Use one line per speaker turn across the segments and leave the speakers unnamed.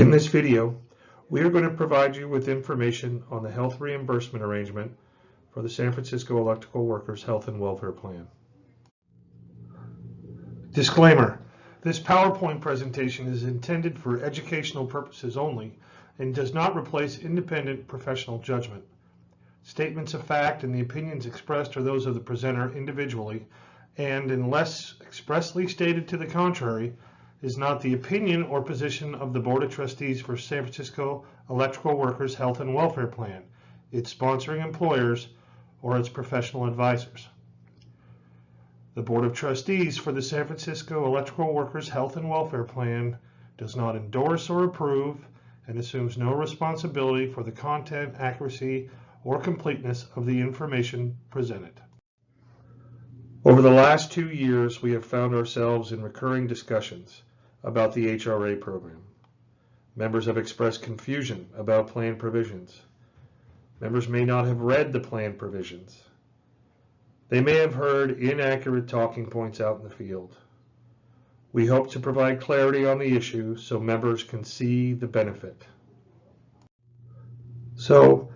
In this video, we are going to provide you with information on the health reimbursement arrangement for the San Francisco Electrical Workers Health and Welfare Plan. Disclaimer: this PowerPoint presentation is intended for educational purposes only and does not replace independent professional judgment. Statements of fact and the opinions expressed are those of the presenter individually, and unless expressly stated to the contrary, is not the opinion or position of the Board of Trustees for San Francisco Electrical Workers Health and Welfare Plan, its sponsoring employers, or its professional advisors. The Board of Trustees for the San Francisco Electrical Workers Health and Welfare Plan does not endorse or approve and assumes no responsibility for the content, accuracy, or completeness of the information presented. Over the last 2 years, we have found ourselves in recurring discussions about the HRA program. Members have expressed confusion about plan provisions. Members may not have read the plan provisions. They may have heard inaccurate talking points out in the field. We hope to provide clarity on the issue so members can see the benefit. So,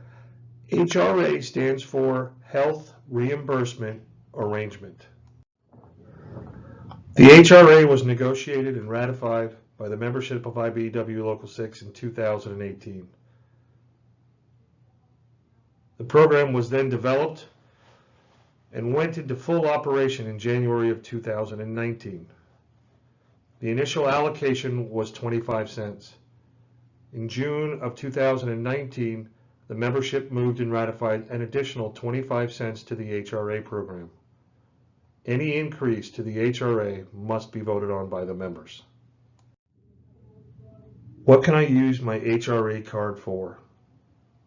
HRA stands for Health Reimbursement Arrangement. The HRA was negotiated and ratified by the membership of IBEW Local 6 in 2018. The program was then developed and went into full operation in January of 2019. The initial allocation was 25 cents. In June of 2019, the membership moved and ratified an additional 25 cents to the HRA program. Any increase to the HRA must be voted on by the members. What can I use my HRA card for?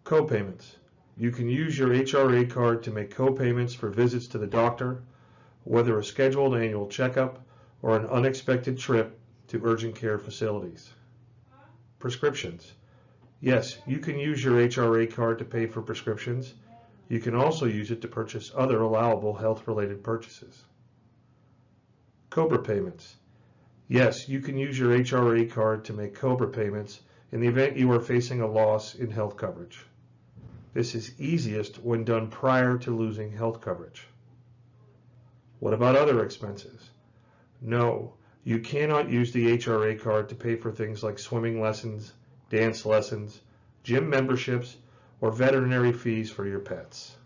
Copayments. You can use your HRA card to make copayments for visits to the doctor, whether a scheduled annual checkup or an unexpected trip to urgent care facilities. Prescriptions. Yes, you can use your HRA card to pay for prescriptions. You can also use it to purchase other allowable health-related purchases. Cobra Payments. Yes, you can use your HRA card to make Cobra payments in the event you are facing a loss in health coverage. This is easiest when done prior to losing health coverage. What about other expenses? No, you cannot use the HRA card to pay for things like swimming lessons, dance lessons, gym memberships, or veterinary fees for your pets.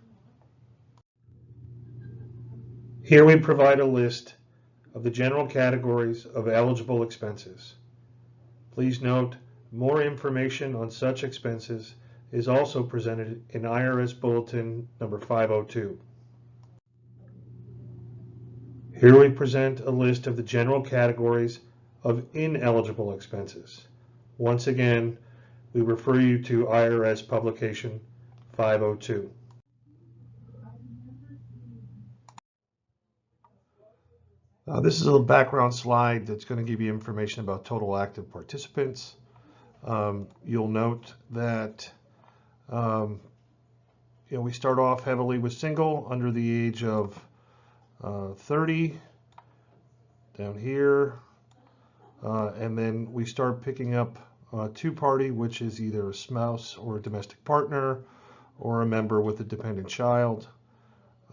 Here we provide a list of the general categories of eligible expenses. Please note, more information on such expenses is also presented in IRS Bulletin number 502. Here we present a list of the general categories of ineligible expenses. Once again, we refer you to IRS Publication 502. This is a little background slide that's going to give you information about total active participants. You'll note that we start off heavily with single under the age of 30 down here, and then we start picking up two-party, which is either a spouse or a domestic partner or a member with a dependent child,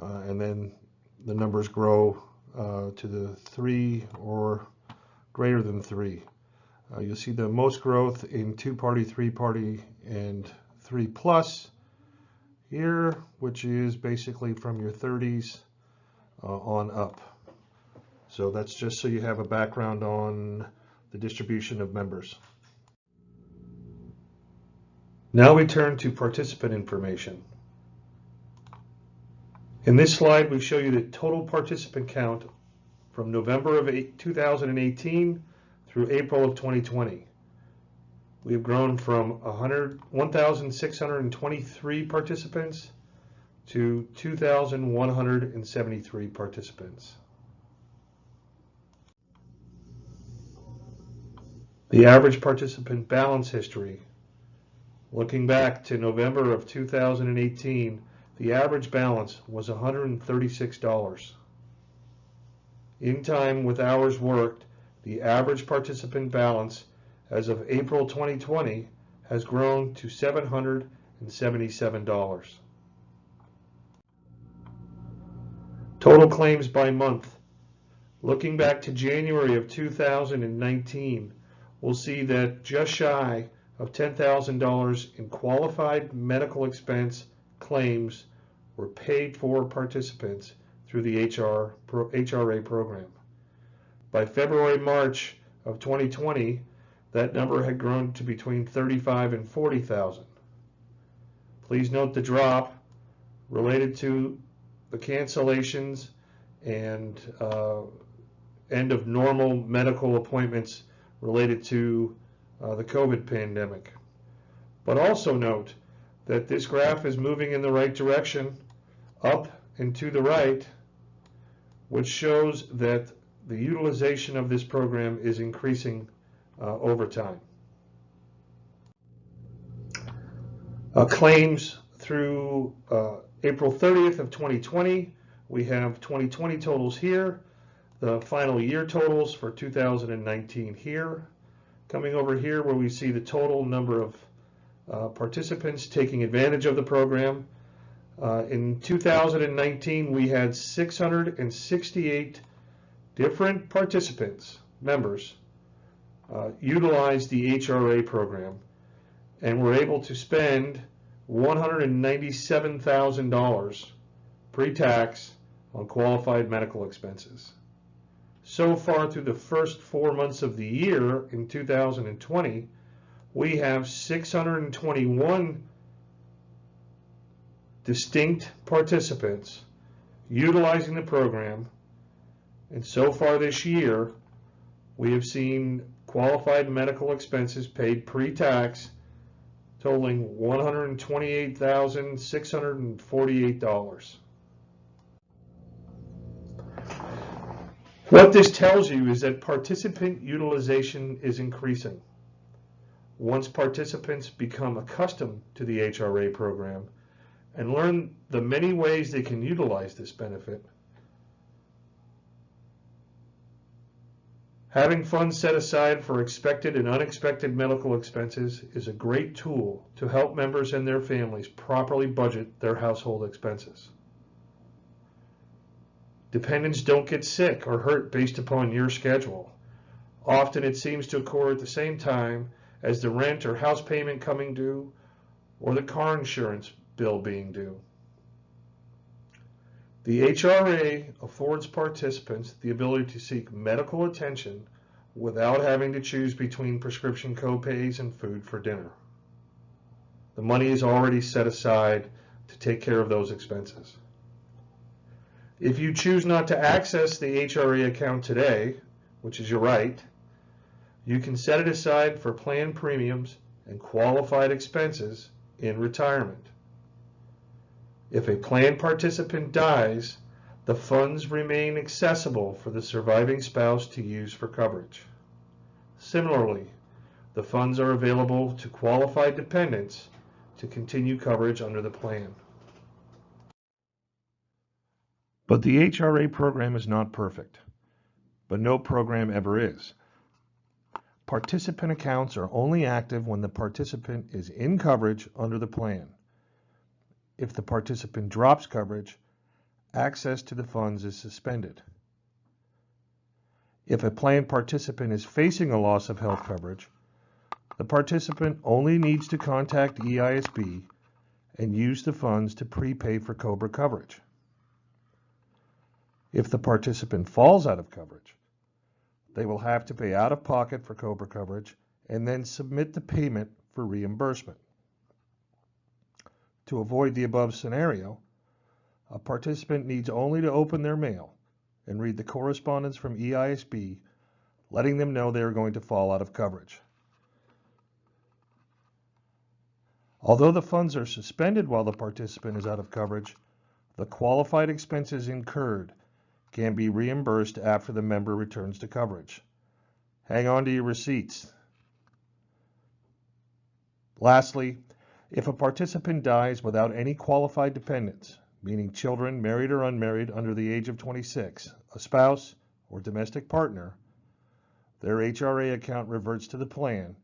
and then the numbers grow to the 3 or greater than 3. You'll see the most growth in two-party, three-party, and 3+ here, which is basically from your 30s on up. So that's just so you have a background on the distribution of members. Now we turn to participant information. In this slide, we show you the total participant count from November of 2018 through April of 2020. We have grown from 1,623 participants to 2,173 participants. The average participant balance history. Looking back to November of 2018, the average balance was $136. In time with hours worked, the average participant balance as of April 2020 has grown to $777. Total claims by month. Looking back to January of 2019, we'll see that just shy of $10,000 in qualified medical expense claims were paid for participants through the HRA program. By February-March of 2020, that number had grown to between 35 and 40,000. Please note the drop related to the cancellations and end of normal medical appointments related to the COVID pandemic. But also note that this graph is moving in the right direction, up and to the right, which shows that the utilization of this program is increasing over time. Claims through April 30th of 2020, we have 2020 totals here, the final year totals for 2019 here. Coming over here where we see the total number of participants taking advantage of the program. In 2019, we had 668 different participants, members, utilize the HRA program and were able to spend $197,000 pre-tax on qualified medical expenses. So far through the first 4 months of the year in 2020, we have 621 distinct participants utilizing the program, and so far this year we have seen qualified medical expenses paid pre-tax totaling $128,648. What this tells you is that participant utilization is increasing. Once participants become accustomed to the HRA program and learn the many ways they can utilize this benefit, having funds set aside for expected and unexpected medical expenses is a great tool to help members and their families properly budget their household expenses. Dependents don't get sick or hurt based upon your schedule. Often it seems to occur at the same time as the rent or house payment coming due or the car insurance bill being due. The HRA affords participants the ability to seek medical attention without having to choose between prescription copays and food for dinner. The money is already set aside to take care of those expenses. If you choose not to access the HRA account today, which is your right, you can set it aside for planned premiums and qualified expenses in retirement. If a planned participant dies, the funds remain accessible for the surviving spouse to use for coverage. Similarly, the funds are available to qualified dependents to continue coverage under the plan. But the HRA program is not perfect, but no program ever is. Participant accounts are only active when the participant is in coverage under the plan. If the participant drops coverage, access to the funds is suspended. If a planned participant is facing a loss of health coverage, the participant only needs to contact EISB and use the funds to prepay for Cobra coverage. If the participant falls out of coverage, they will have to pay out of pocket for Cobra coverage and then submit the payment for reimbursement. To avoid the above scenario, a participant needs only to open their mail and read the correspondence from EISB letting them know they are going to fall out of coverage. Although the funds are suspended while the participant is out of coverage, the qualified expenses incurred can be reimbursed after the member returns to coverage. Hang on to your receipts. Lastly, if a participant dies without any qualified dependents, meaning children, married or unmarried, under the age of 26, a spouse or domestic partner, their HRA account reverts to the plan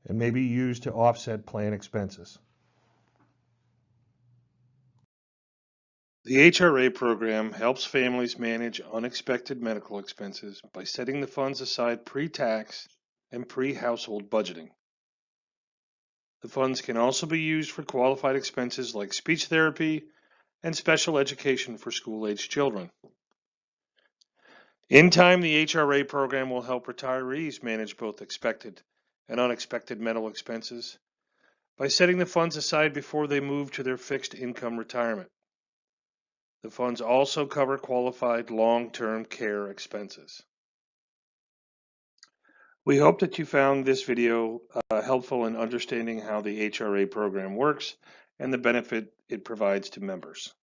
and may be used to offset plan expenses. The HRA program helps families manage unexpected medical expenses by setting the funds aside pre-tax and pre-household budgeting. The funds can also be used for qualified expenses like speech therapy and special education for school-aged children. In time, the HRA program will help retirees manage both expected and unexpected medical expenses by setting the funds aside before they move to their fixed income retirement. The funds also cover qualified long-term care expenses. We hope that you found this video helpful in understanding how the HRA program works and the benefit it provides to members.